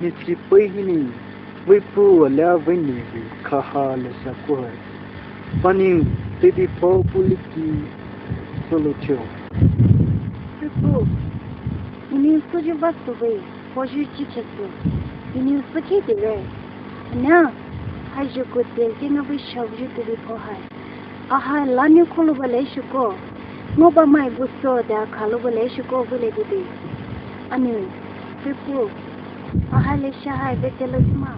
你只背你为不了为你卡哈了啥过来，反正对地方不理解，所以就。不，你说就把所谓或许几次你不记得嘞，那还是个点点那为小就对地方还，啊还拉你可能不来说过，我把买不说的卡路不来说过不来不的，啊你，不，啊还来小孩别得了嘛，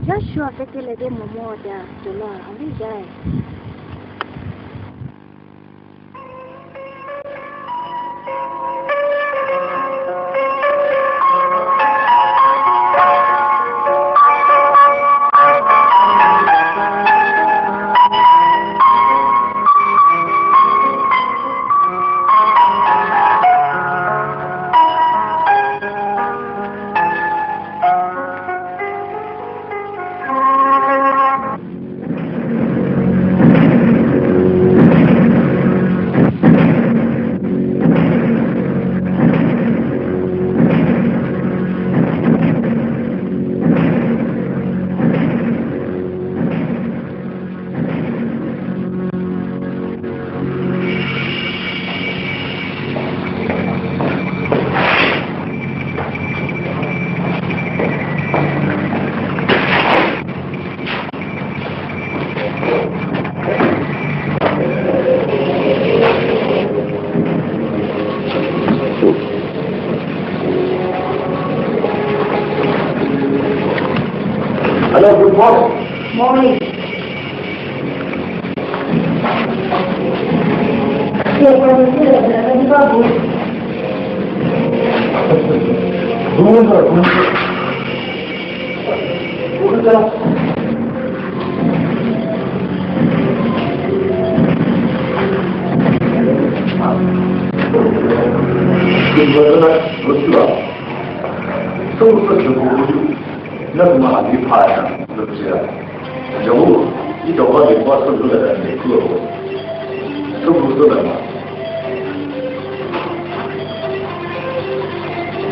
要说别得了的么么的，对了，还没在。Hello, good morning. Morning.那怎么还没拍呢？是不是？人物一找到你话说出来的没错，是不是的嘛？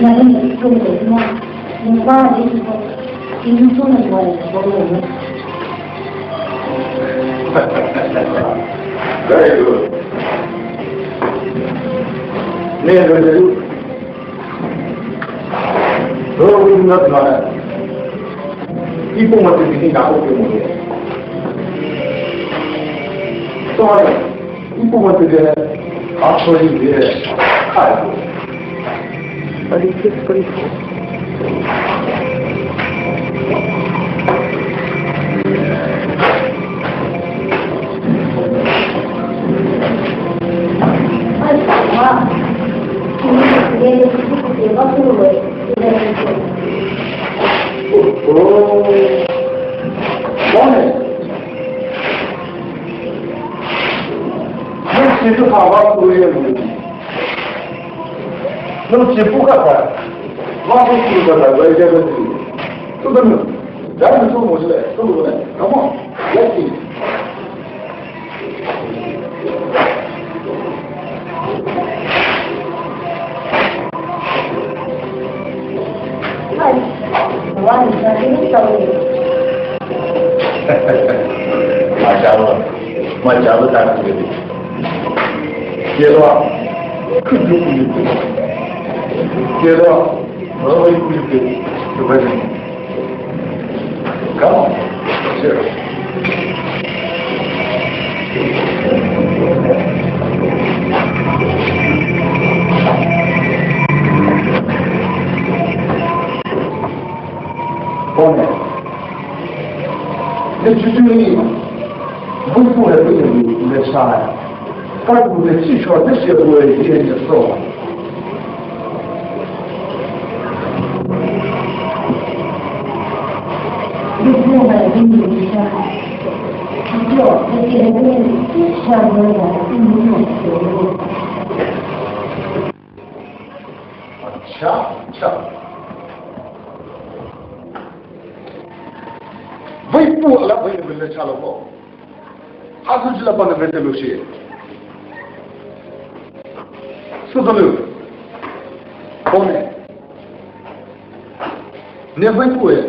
那你说的什么？你爸的时候，你说的我们。Very good. 那个人，为什么怎么呢？一部分是你拿不给我的，当然，一部分是个他说的态度。其实他把所有的东西，那么几不可看，马上就在外界的东西，这个呢，咱们做东西来，做不来，那么来听。我你说这个道理。马家了，马家了，咱这个。接着，更就不理解。接着，我也不理解，就反正，干嘛？是。后面，那去经历，为什么不经历？你在啥呀？干部的技巧这些都一点就少了。你不买给你一下，就这些人下边的没有学过。强，为不了为了差了不？他是知道把那边的东西。是的喽，后面， never will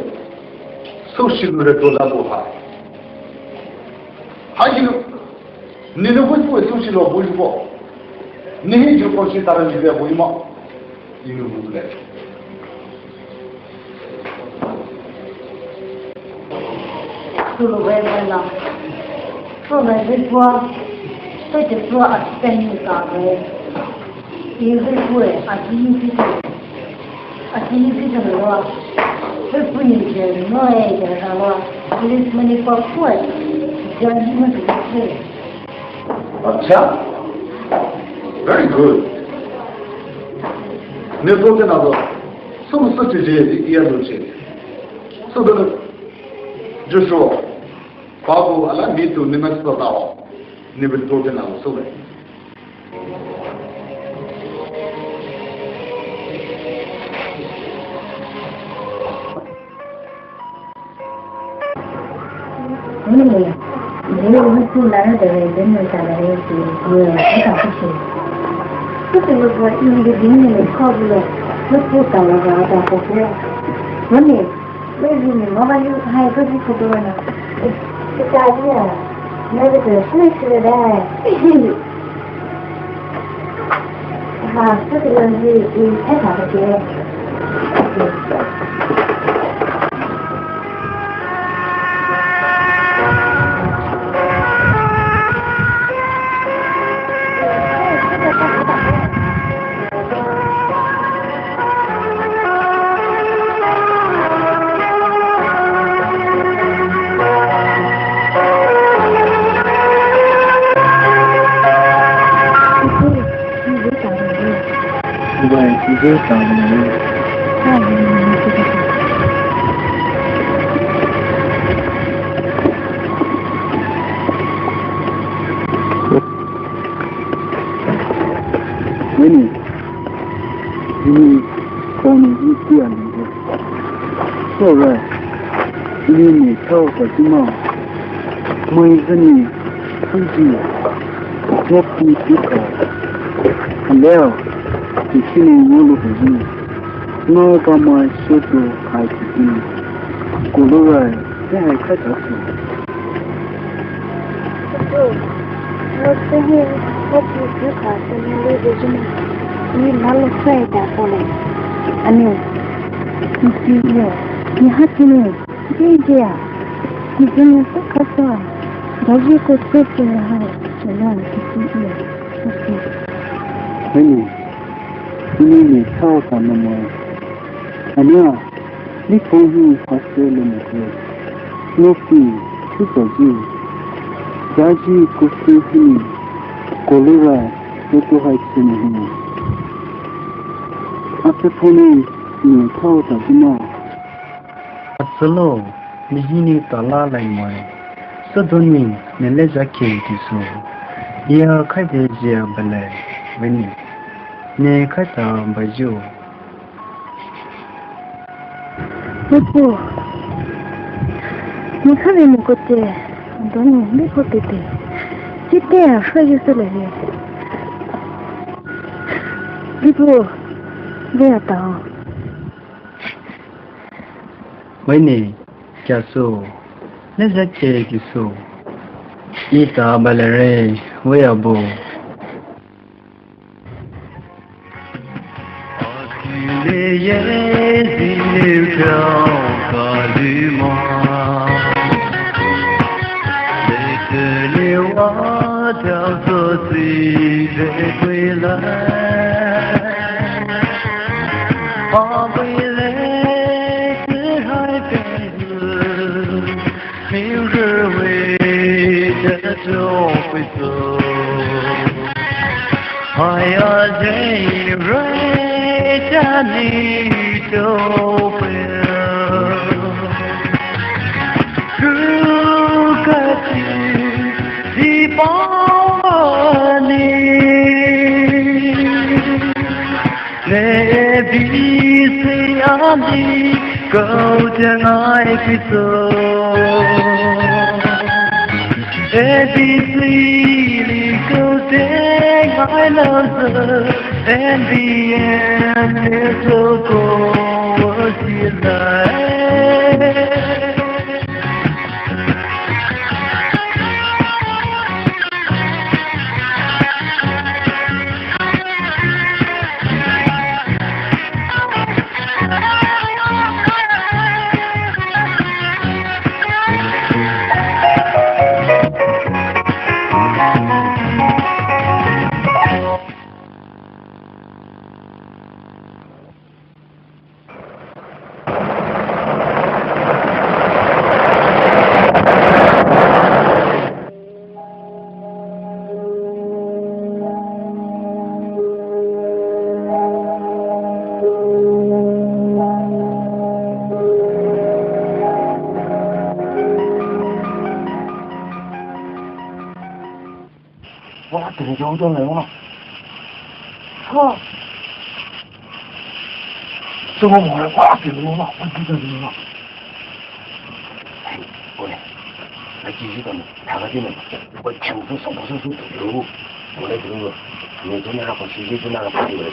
social dollar. How you never will social or bull? Need you consider the woman you left. To the way I love. From a good one, such a floor of spending our way. You will work at the individual law. The Queen, no age and a law, this money for food. Judgment is clear. Very good. Never another. Some such a day, so the Joshua, Babu, allow me to limit the hour. Never told another. So anyway, you will to learn the reason salary to accomplish. This is what you need to call the put on the popular. Money, where you know you high good to do it's idea. Never the switch to that. Particularly in Africa. Many, only so right, you talk at the mouth. My Zenny, what do you and there, the feeling all over you. No, but my social I see. Colora, then I cut off. What's the here? What you do, and you live as you never say that for me. I mean, you see, you have to know, you can so casual. Does you could put in a house to learn to see you? Many, you need talk on the more. And now, before you have still in the place, no fee, super you. Jaji could see him. Colora, Toto Heights in him. After pulling in a thought of the mouth. At the low, the unit a la like mine. So don't mean the leisure came to so. Here, Kaidezia ballet, Winnie. Ne Kaita by Joe. Toto, you haven't got there. Don't be put it. Sit there, show you the lady. People, they are down. Winnie, Casso, let's take you so. Ita Balere, wearable. Go to my go take my love and the end is so cold. 哇，顶着就来了。操！这么猛的，哇，顶着了，我记得顶了。哎，过来，来继续等，看看这边，我全部手不手都有，我来顶着，你就那个直接就那个跑过来。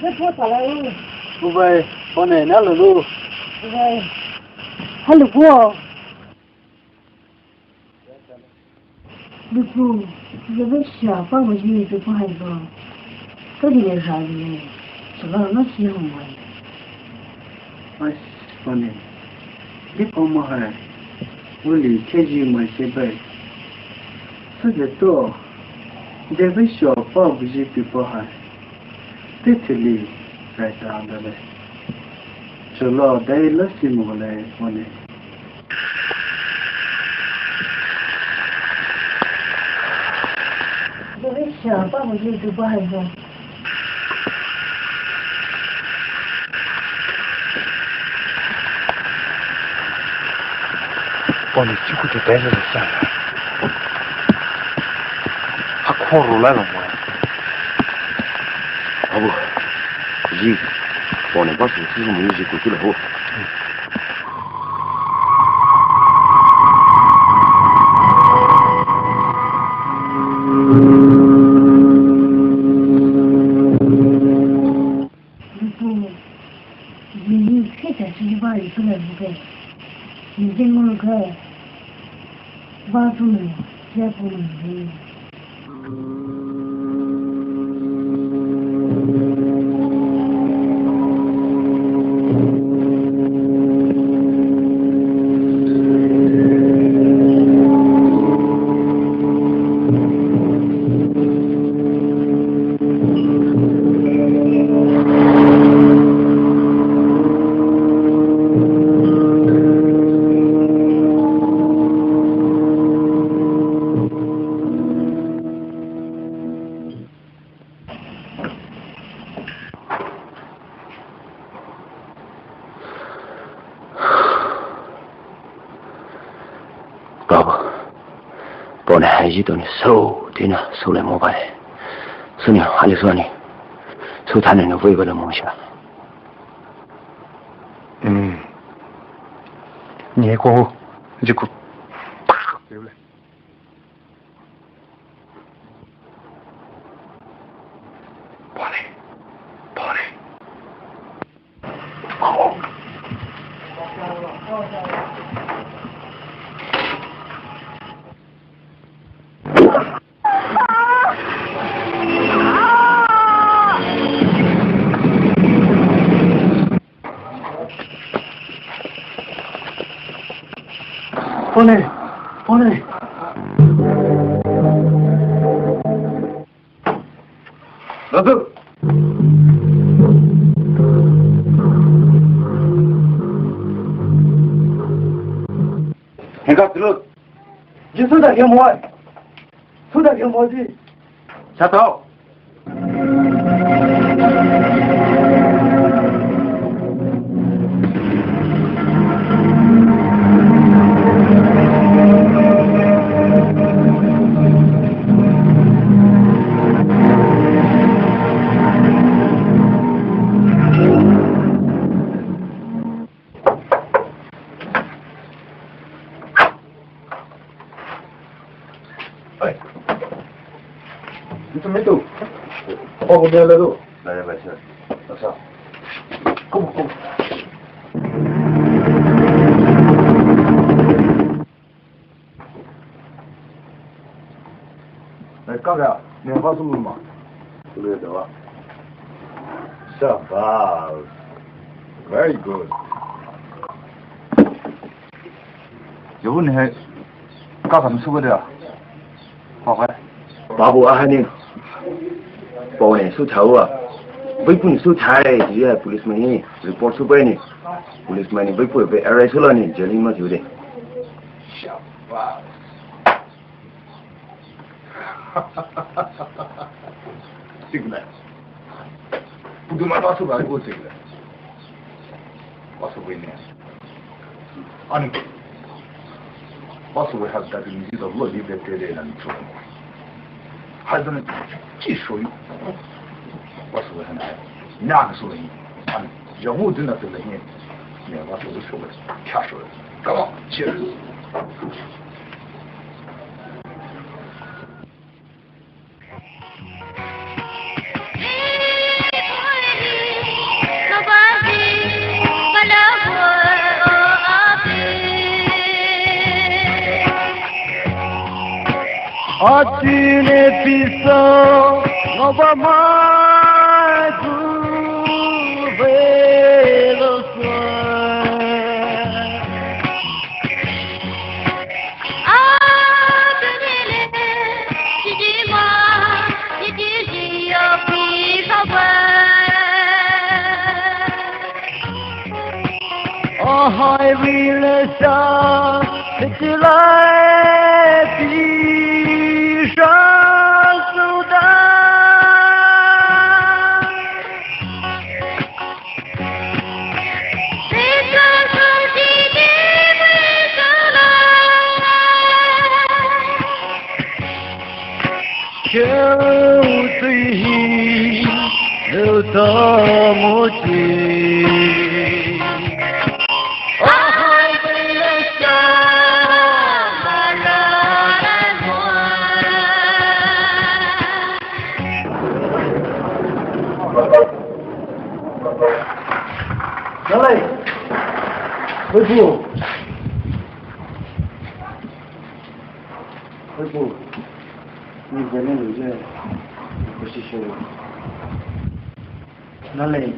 那多少了？不会，我奶奶了路。不会，还路过。路过，这个小帮我去都不害怕，这里面啥子？是吧？那喜欢我。哎，我奶，你帮我还，我离开去买些呗。这个多，这个小帮不是比不还，这这里在这样的嘞。除了带了什么嘞，我奶。这个小帮我去都不害怕。帮你几乎就待着了下来，还狂入来了我。啊不，一，帮你把手机上面一些过去了我。你开展是把一个人不给，你这么个，挖住了，也不能的。我呢还是等你手对呢，手来摸吧嘞，是你还是说你，手才能够回归的梦想。你过后就过，啪，对不对？跑嘞，跑嘞，好。帮你，帮你。老走。你看，走，你手在天摸，手在天摸的，下头。哎，你怎么没走？报个名来走。来，没事。老乡，够不够？来，刚才棉花是不是嘛？是不是对吧？Shabash, very good. 要不你还干什么出个的？好快。巴布阿汉尼，包呢手头啊，背部你手抬，直接 policeman report 出背呢 ，policeman 你背部被 arrest 了呢，这里嘛就的。Shabash. 哈哈哈哈哈哈！这个呢，不就马上手把给我这个。我是为难。아니, 어서 왜 하다 그 이제도 어디 배대라는 줄. 하여튼 기술이 어서 왜 하나. 나는 소리. 아니, 영어 듣는 데는 내가 어서说开始 Come on, cheers. Atine piso nova mai tu velo hai vile sa te lai ti sha su da te ka su ji de sa la kêu tùy lưu ta mo chi Với bố nhìn về nên lưỡi dê của chị sổ nó lên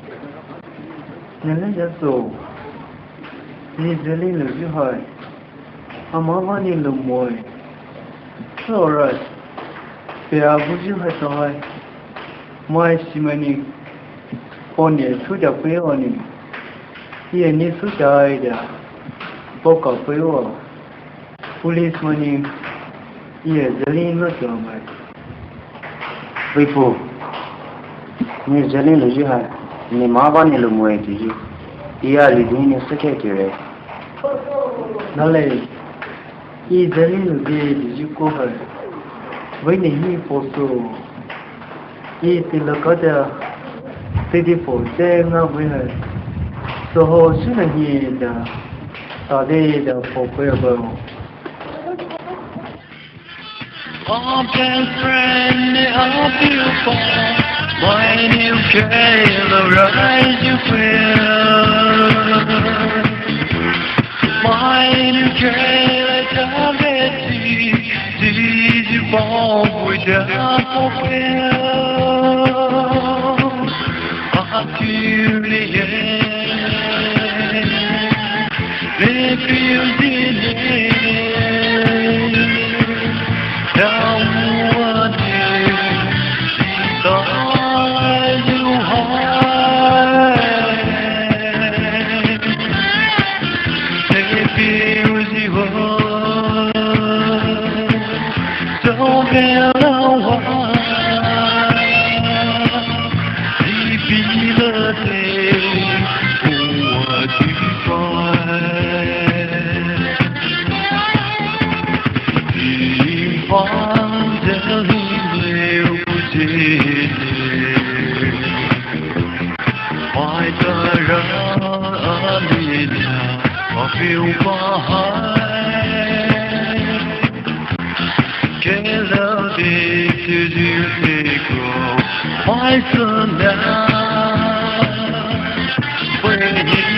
nhìn lên giá sổ nhìn về lên lưỡi dê hỏi mà má nhìn lùm mồi rồi bè bố dư hỏi rồi mai xí mà nhìn con nhẹ suốt đẹp với con nhìn Iya ni sudah ada, pokok pewa, polis mani, iya jalin lo jamai. Ibu, ni jalin lo juga, ni mawa ni lo muai tuju, iya lidu ni sakit kira. Nalai, iya jalin lo dia tuju kohar, wei ni hi foto, iya tilak ada, tadi foto ngah wei. So soon he started for forever. Our best friend, our beautiful, when you care, the rise you feel. When you care, the beauty, did you fall without fulfill? I feel the end. They feel delayed. Now what is all you hide? They feel the world. Don't get away. They feel the day. What you find? My son now, when he's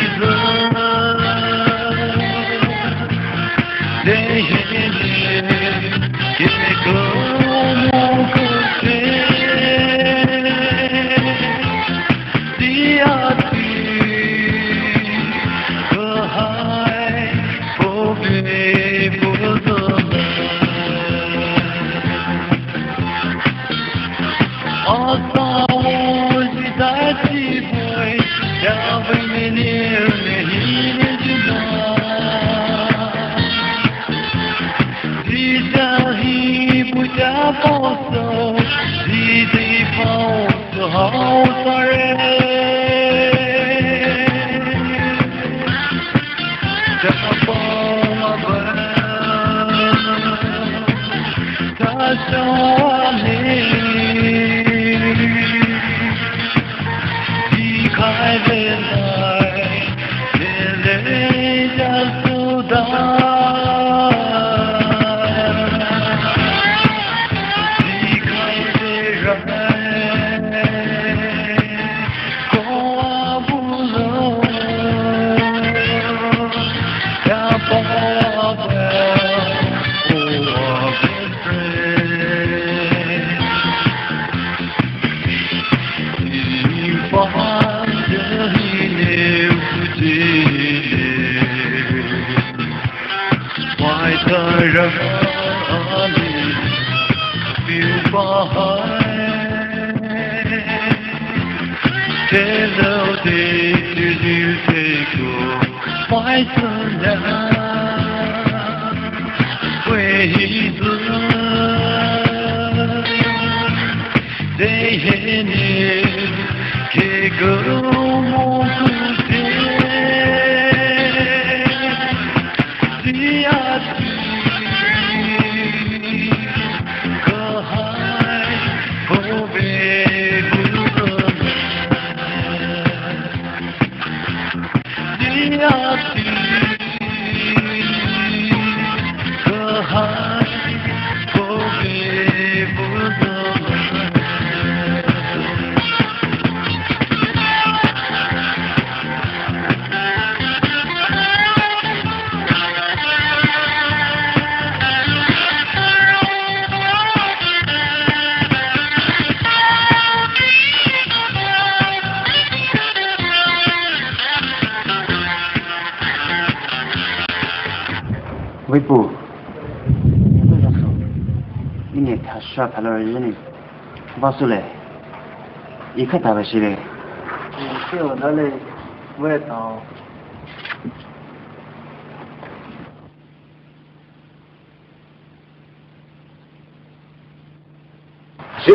开未来，眼泪加速的。离开的人，过不了，要把我人里表白，这路的就是这个坏生人，为子这些年给个梦不见，只要。微博，你都要说，你那他刷他了人呢，把出来，一看他不是嘞。是我那里味道。是。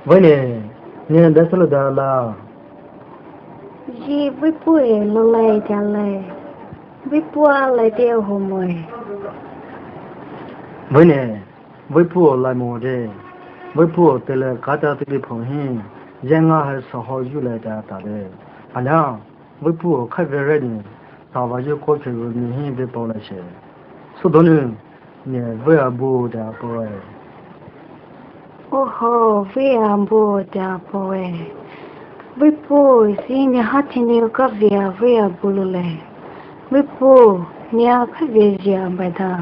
喂呢，你在说的啦？Ji với bụi nó lại trả lời, với bùa lại tiêu hôm rồi. Với nè, với bùa lại mua đi, với bùa từ là cả ta từ cái phòng hình, giang ngã hay sao họ du lại đã ta đấy. Anh à, với bùa khai về rồi nè, sao bây giờ có chuyện rồi mình hình về bao lại xe. Số đó nữa, nè với bùa đã bùa. Oho, với bùa đã bùa. Với bùa, xin nhà hát thì nhiều các việc với bùa lại. Với bùa, nhà các việc gì vậy đó.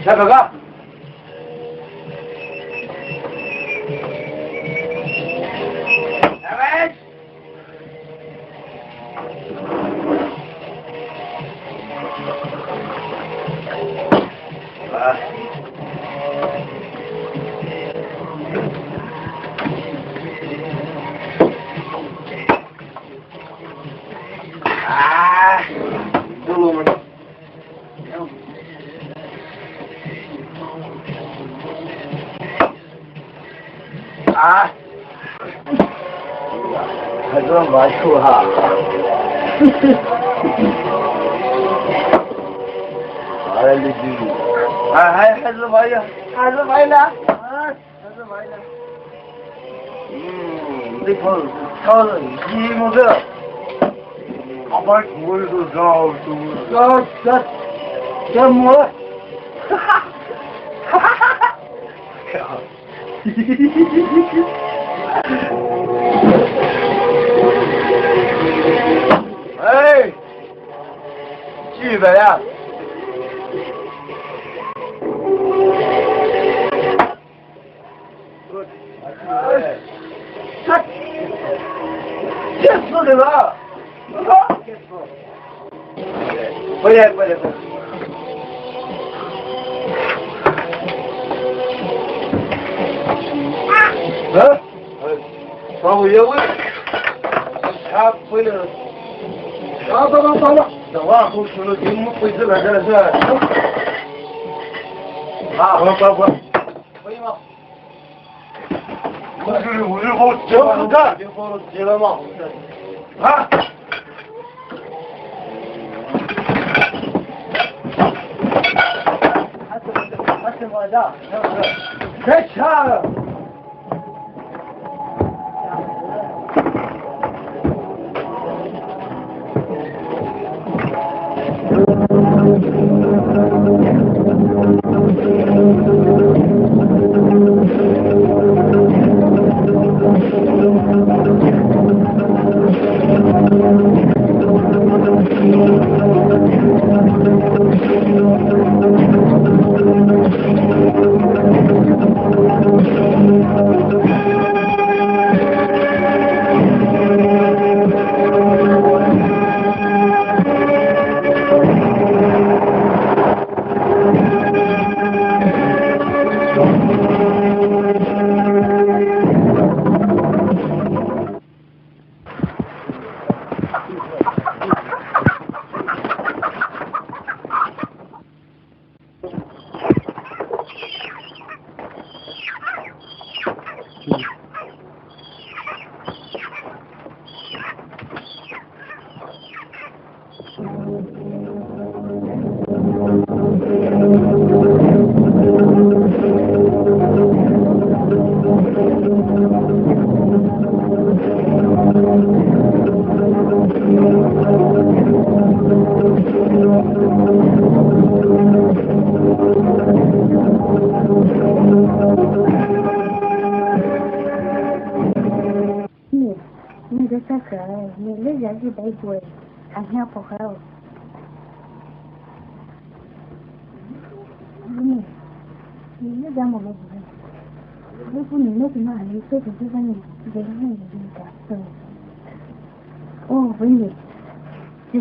下哥哥。来。啊，走路吗？啊，还这么说哈？哎，你这，还是买呀，还是买了，还是买了。这口炒的一模子，好把锅里头烧熟了，这么，哈哈，哈哈哈哈，哎，几百呀？结束的了，结束。回来。上午也问，他回来了。到了，这往后出了就没回去了，这是。快，可以吗？我是好接了干，接了吗？啊！还是我家，太强了。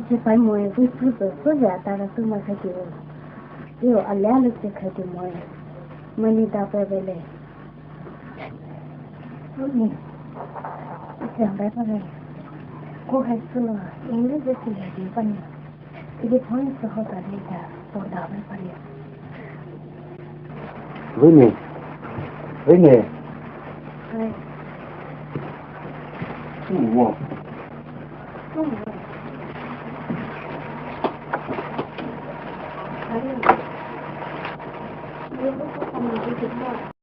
这白馍会煮的，所以大家都买开的，有阿两了才开的馍，没你大白白嘞。200块嘞，我还死了，因为这是2斤半呢，这个朋友是好大的一家，多大200块嘞。维尼。哎。我。还有，你不说他们就知道。